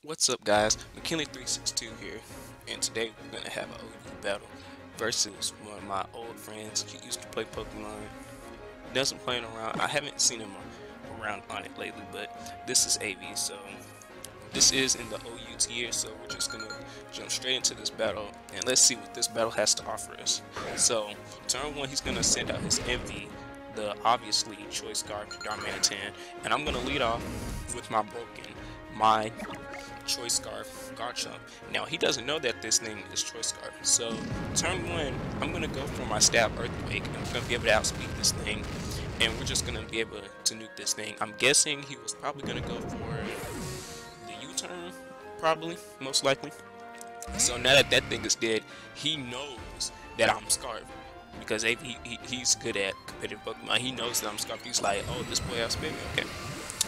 What's up, guys? McKinley362 here, and today we're gonna have an OU battle versus one of my old friends. He used to play Pokemon. Doesn't play around. I haven't seen him around on it lately, but this is AV. So this is in the OU tier. So we're just gonna jump straight into this battle, and let's see what this battle has to offer us. So turn one, he's gonna send out his MV, the obviously choice guard Darmanitan, and I'm gonna lead off with my choice scarf Garchomp. Now he doesn't know that this thing is choice scarf. So turn one, I'm gonna go for my stab earthquake, and we're gonna be able to outspeed this thing, and we're just gonna be able to nuke this thing. I'm guessing he was probably gonna go for the U-turn, probably, most likely. So now that that thing is dead, he knows that I'm Scarf. Because he's good at competitive Pokemon. He knows that I'm Scarf. He's like, oh, this boy outspeed me. Okay,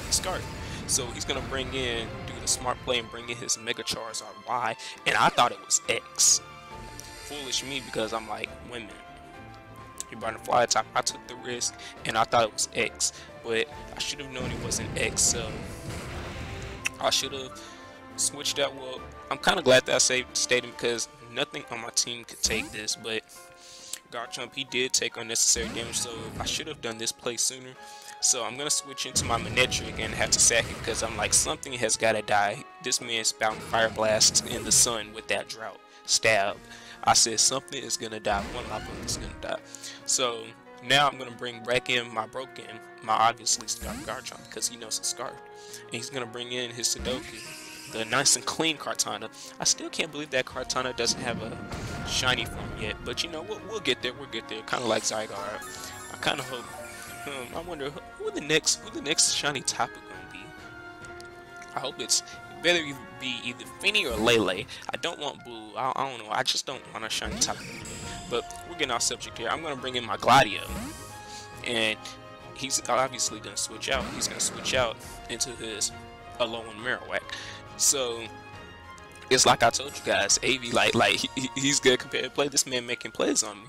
Scarf. So he's gonna do the smart play and bring in his Mega Charizard Y, and I thought it was X. Foolish me, because I'm like, wait a minute. He brought a fly top. I took the risk, and I thought it was X, but I should have known it wasn't X. So I should have switched out. Well, I'm kind of glad that I stayed him, because nothing on my team could take this, but Garchomp, he did take unnecessary damage, so I should have done this play sooner. So I'm gonna switch into my Manectric and have to sack it, because I'm like, something has gotta die. This man's spouting fire blasts in the sun with that drought stab. I said something is gonna die. One of my Pokemon is gonna die. So now I'm gonna bring back in my obviously Scarf Garchomp, because he knows it's Scarf, and he's gonna bring in his Sudoku, the nice and clean Kartana. I still can't believe that Kartana doesn't have a shiny form yet, but you know, we'll get there. We'll get there. Kind of like Zygarde. I kind of hope. I wonder who the next shiny topic gonna be. I hope it better be either Finny or Lele. I don't want Blue. I don't know. I just don't want a shiny topic. But we're getting off subject here. I'm gonna bring in my Gladio, and he's obviously gonna switch out. He's gonna switch out into his Alolan Marowak. So it's like I told you guys, AV he's good compared to play. This man making plays on me.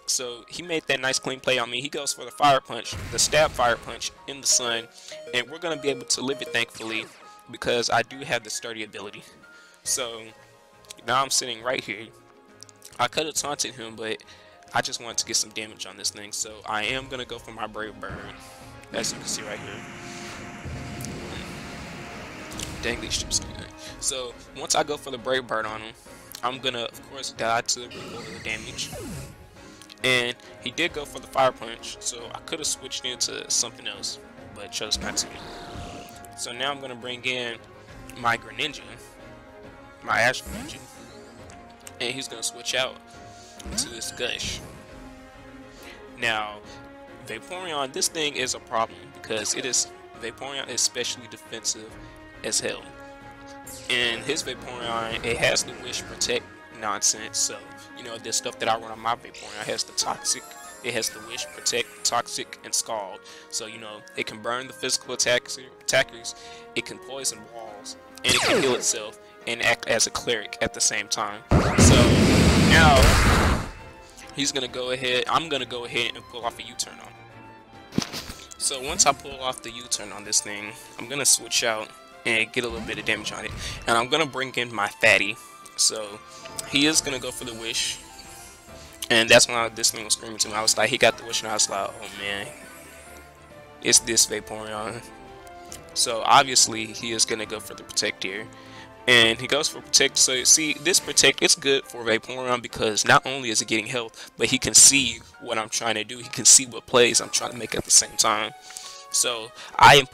So he made that nice clean play on me. He goes for the fire punch, the stab fire punch in the sun, and we're gonna be able to live it, thankfully, because I do have the sturdy ability. So now I'm sitting right here. I could have taunted him, but I just wanted to get some damage on this thing. So I am gonna go for my Brave Bird, as you can see right here. Dang, these chips are good. So once I go for the Brave Bird on him, I'm gonna, of course, die to recover the damage. And he did go for the fire punch, so I could have switched into something else, but chose not to. So now I'm gonna bring in my Greninja, my Ash Greninja, and he's gonna switch out to this Gush. Now, Vaporeon, this thing is a problem, because Vaporeon is especially defensive as hell. And his Vaporeon, it has the Wish Protect nonsense, so you know, this stuff that I run on my Vaporeon, it has the Toxic, it has the Wish, Protect, Toxic, and Scald. So you know, it can burn the physical attackers, it can poison walls, and it can heal itself and act as a cleric at the same time. So now he's gonna go ahead, I'm gonna go ahead and pull off a U-turn on him. So once I pull off the U-turn on this thing, I'm gonna switch out and get a little bit of damage on it, and I'm gonna bring in my Fatty. So he is gonna go for the Wish, and that's when this thing was screaming to me. I was like, he got the Wish, and I was like, oh man, it's this Vaporeon. So obviously he is gonna go for the Protect here, and he goes for Protect. So see, this Protect, it's good for Vaporeon, because not only is it getting health, but he can see what I'm trying to do. He can see what plays I'm trying to make at the same time. So I am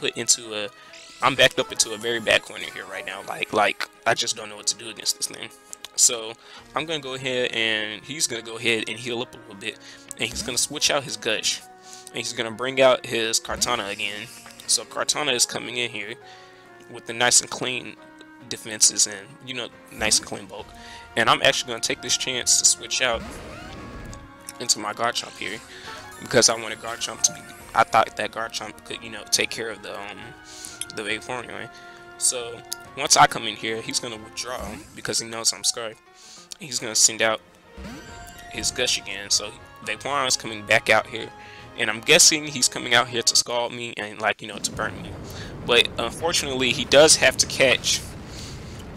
I'm backed up into a very bad corner here right now. Like I just don't know what to do against this thing. So I'm gonna go ahead, and he's gonna go ahead and heal up a little bit, and he's gonna switch out his Gush, and he's gonna bring out his Kartana again. So Kartana is coming in here with the nice and clean defenses, and you know, nice and clean bulk. And I'm actually gonna take this chance to switch out into my Garchomp here, because I wanted Garchomp to be. I thought that Garchomp could, you know, take care of the Vaporeon. So once I come in here, he's gonna withdraw because he knows I'm scarred. He's gonna send out his Gush again. So Vaporeon's coming back out here, and I'm guessing he's coming out here to scald me and, like, you know, to burn me. But unfortunately, he does have to catch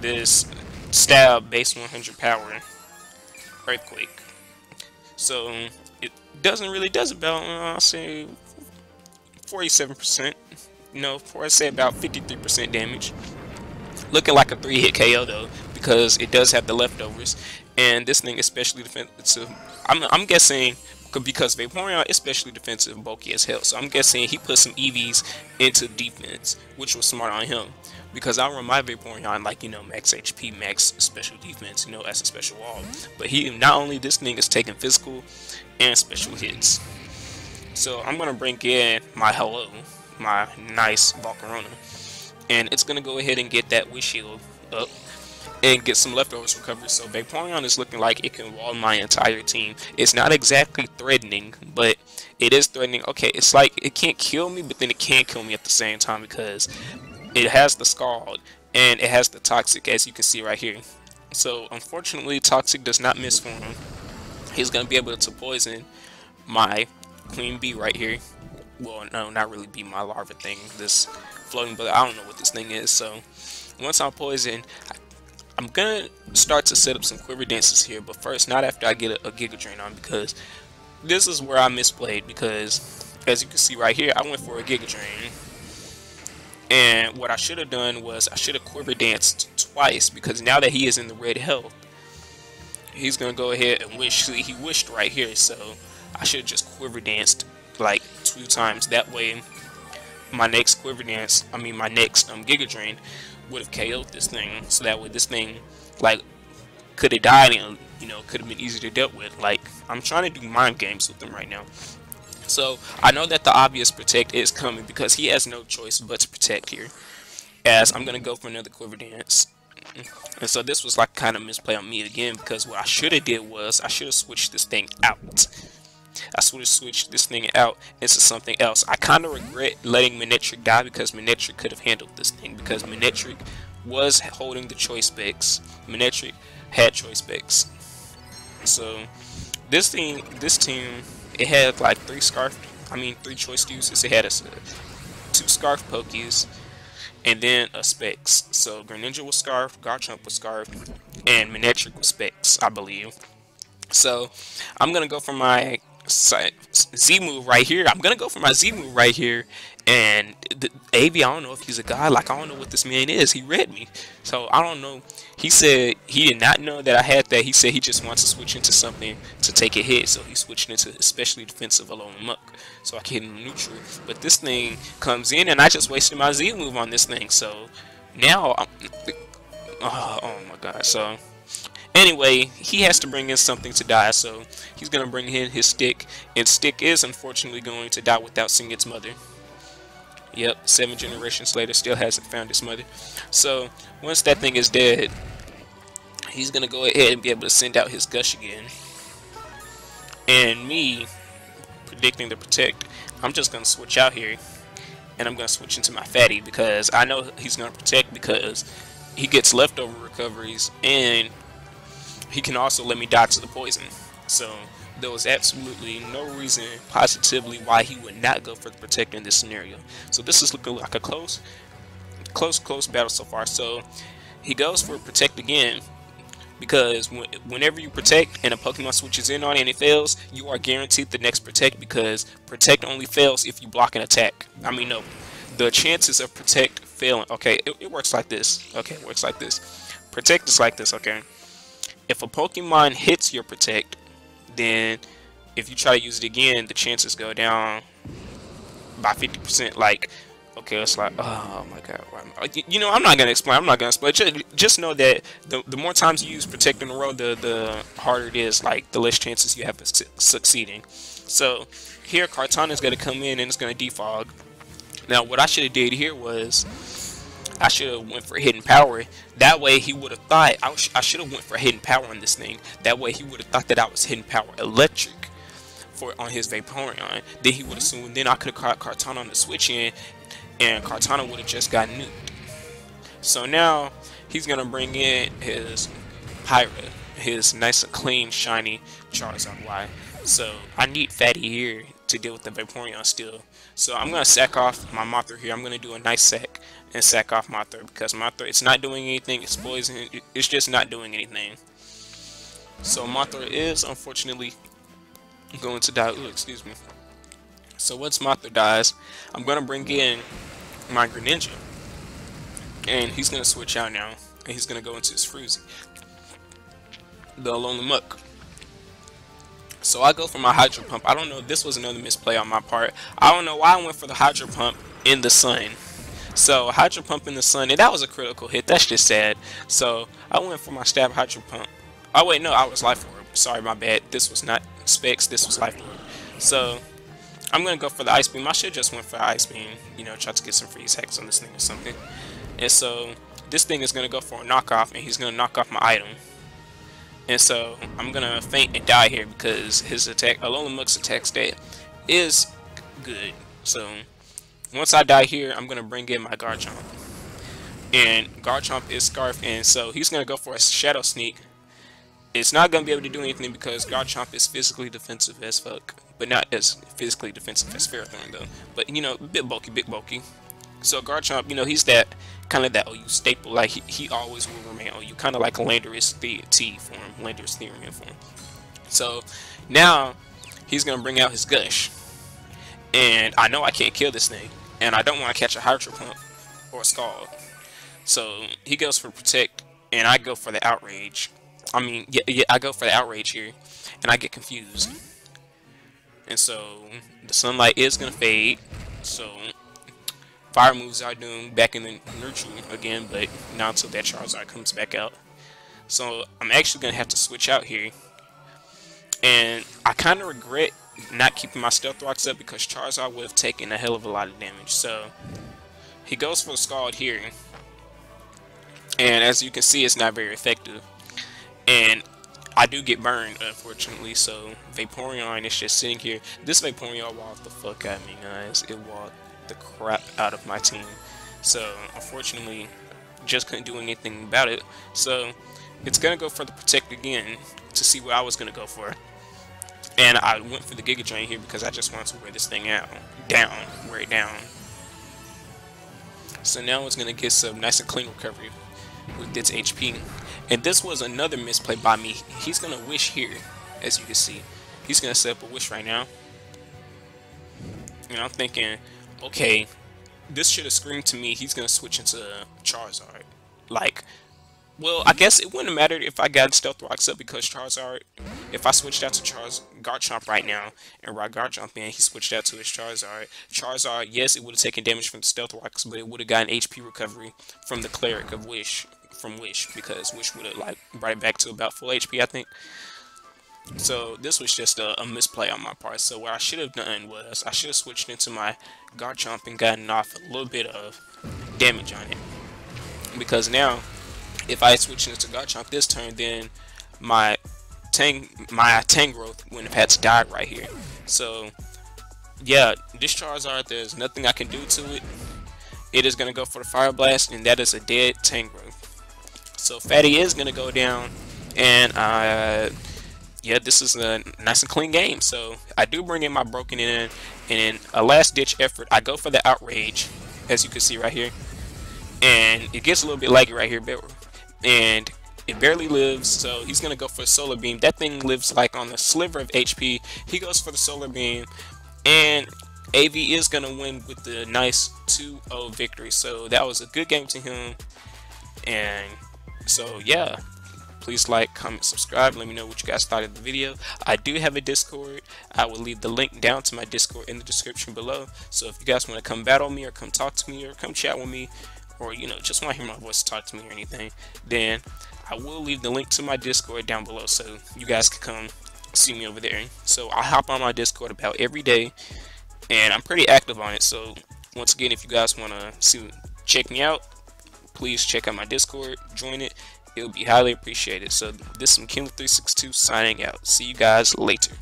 this stab base 100 power earthquake. So it does about I'll say 47%. No, I say about 53% damage. Looking like a 3-hit KO though, because it does have the leftovers, and this thing especially defensive. I'm guessing because Vaporeon is especially defensive and bulky as hell, so I'm guessing he put some EVs into defense, which was smart on him. Because I run my Vaporeon like, you know, max HP, max special defense, you know, as a special wall. But he not only this thing is taking physical and special hits. So I'm gonna bring in my my nice Volcarona, and it's gonna go ahead and get that Wish Shield up and get some leftovers recovery. So Vaporeon is looking like it can wall my entire team. It's not exactly threatening, but it is threatening. Okay, it's like it can't kill me, but then it can kill me at the same time because it has the Scald and it has the Toxic, as you can see right here. So unfortunately, Toxic does not miss for him. He's gonna be able to poison my Queen Bee right here. Well, no, not really be my larva thing, this floating, but I don't know what this thing is. So once I'm poisoned, I'm gonna start to set up some quiver dances here, but first, not after I get a Giga Drain on, because this is where I misplayed. Because as you can see right here, I went for a Giga Drain, and what I should have done was I should have quiver danced twice, because now that he is in the red health, he's gonna go ahead and wish. See, he wished right here, so I should have just quiver danced like 2 times. That way my next quiver dance, my next Giga Drain would have KO'd this thing. So that way this thing like could have died and, you know, could have been easier to deal with. Like, I'm trying to do mind games with him right now. So I know that the obvious protect is coming because he has no choice but to protect here, as I'm gonna go for another quiver dance. And so this was like kind of misplay on me again, because what I should have did was I should have switched this thing out. I should have switched this thing out into something else. I kind of regret letting Manectric die, because Manectric could have handled this thing, because Manectric was holding the choice specs. Manectric had choice specs. So this team, it had like 3 choice uses. It had 2 Scarf Pokies, and then a Specs. So Greninja was Scarf, Garchomp was Scarf, and Manectric was Specs, I believe. So I'm gonna go for my Z move right here. And the AV, I don't know if he's a god. Like, I don't know what this man is. He read me, so I don't know. He said he did not know that I had that. He said he just wants to switch into something to take a hit, so he switched into especially defensive alone muck, so I can hit him neutral. But this thing comes in, and I just wasted my Z move on this thing. So now oh my god. So anyway, he has to bring in something to die, so he's going to bring in his Stick, and Stick is unfortunately going to die without seeing its mother. Yep, 7 generations later, still hasn't found its mother. So once that thing is dead, he's going to go ahead and be able to send out his Gush again. And me, predicting the Protect, I'm just going to switch out here, and I'm going to switch into my Fatty, because I know he's going to Protect because he gets leftover recoveries, and he can also let me die to the poison. So there was absolutely no reason positively why he would not go for the Protect in this scenario. So this is looking like a close battle so far. So he goes for Protect again, because whenever you Protect and a Pokemon switches in on it and it fails, you are guaranteed the next Protect, because Protect only fails if you block an attack. No, the chances of Protect failing, okay, it works like this. Okay, it works like this. Protect is like this, okay? If a Pokemon hits your Protect, then if you try to use it again, the chances go down by 50%. Like, okay, it's like, oh my god, you know, I'm not gonna explain. Just know that the more times you use Protect in a row, the harder it is. Like, the less chances you have of succeeding. So here, Kartana is gonna come in and it's gonna defog. Now, what I should have did here was I should have went for Hidden Power. That way he would have thought I should have went for Hidden Power on this thing. That way he would have thought that I was Hidden Power Electric on his Vaporeon. Then he would assume, then I could have caught Kartana on the switch in, and Kartana would have just got nuked. So now he's gonna bring in his Pyra, his nice clean shiny Charizard Y. So I need Fatty here to deal with the Vaporeon still. So I'm gonna sack off my Mothra here. I'm gonna do a nice sack, and sack off Mothra, because Mothra, it's not doing anything. It's poison. It's just not doing anything. So Mothra is unfortunately going to die. Ooh, excuse me. So once Mothra dies, I'm gonna bring in my Greninja, and he's gonna switch out now, and he's gonna go into his Fruzy, the Lonely Muck. So I go for my Hydro Pump. I don't know, this was another misplay on my part. I don't know why I went for the Hydro Pump in the sun. So Hydro Pump in the sun, and that was a critical hit. That's just sad. So I went for my Stab Hydro Pump. Oh wait, no, I was Life Orb. Sorry, my bad. This was not Specs, this was Life Orb. So I'm gonna go for the Ice Beam. I should just went for Ice Beam, you know, try to get some freeze hacks on this thing or something. And so this thing is gonna go for a knockoff, and he's gonna knock off my item. And so I'm gonna faint and die here because his attack, Alolan Muck's attack stat, is good. So once I die here, I'm gonna bring in my Garchomp, and Garchomp is Scarf, and so he's gonna go for a Shadow Sneak. It's not gonna be able to do anything because Garchomp is physically defensive as fuck, but not as physically defensive as Ferrothorn though. But you know, bit bulky, bit bulky. So Garchomp, you know, he's that kind of that OU staple. Like he always will remain OU, kind of like Landorus T form, Landorus Theorem form. So now he's gonna bring out his Gush, and I know I can't kill this thing, and I don't want to catch a Hydro Pump or a Scald. So he goes for Protect, and I go for the Outrage. I mean, yeah, I go for the Outrage here, and I get confused. And so the Sunlight is gonna fade. So Fire moves are doing back in the nurturing again, but not until that Charizard comes back out. So I'm actually gonna have to switch out here, and I kind of regret not keeping my Stealth Rocks up because Charizard would have taken a hell of a lot of damage. So he goes for the Scald here, and as you can see, it's not very effective, and I do get burned, unfortunately. So Vaporeon is just sitting here. This Vaporeon walked the fuck out of me, guys. It walked the crap out of my team. So unfortunately, just couldn't do anything about it. So it's gonna go for the Protect again to see what I was gonna go for, and I went for the Giga Drain here because I just wanted to wear this thing out wear it down. So now it's gonna get some nice and clean recovery with its HP. And this was another misplay by me. He's gonna Wish here, as you can see. He's gonna set up a Wish right now, and I'm thinking, okay, this should have screamed to me he's gonna switch into Charizard. Like, well, I guess it wouldn't have mattered if I got Stealth Rocks up because Charizard, if I switched out to Garchomp right now and ride Garchomp in, he switched out to his Charizard. Charizard, yes, it would have taken damage from the Stealth Rocks, but it would have gotten HP recovery from the Cleric of Wish, because Wish would have like brought it back to about full HP, I think. So this was just a misplay on my part. So what I should have done was I should have switched into my Garchomp and gotten off a little bit of damage on it, because now if I switched into Garchomp this turn, then my Tangrowth wouldn't have had to die right here. So yeah, this Charizard, there's nothing I can do to it. It is gonna go for the Fire Blast, and that is a dead Tangrowth. So Fatty is gonna go down, and yeah, this is a nice and clean game. So I do bring in my Broken in, and in a last ditch effort, I go for the Outrage, as you can see right here. And it gets a little bit laggy right here, and it barely lives, so he's gonna go for a Solar Beam. That thing lives like on a sliver of HP. He goes for the Solar Beam, and AV is gonna win with the nice 2-0 victory. So that was a good game to him. And so yeah, please like, comment, subscribe. Let me know what you guys thought of the video. I do have a Discord. I will leave the link down to my Discord in the description below. So if you guys want to come battle me, or come talk to me, or come chat with me, or you know, just want to hear my voice talk to me or anything, then I will leave the link to my Discord down below so you guys can come see me over there. So I hop on my Discord about every day, and I'm pretty active on it. So once again, if you guys want to check me out, please check out my Discord, join it. It would be highly appreciated. So this is Kinley362 signing out. See you guys later.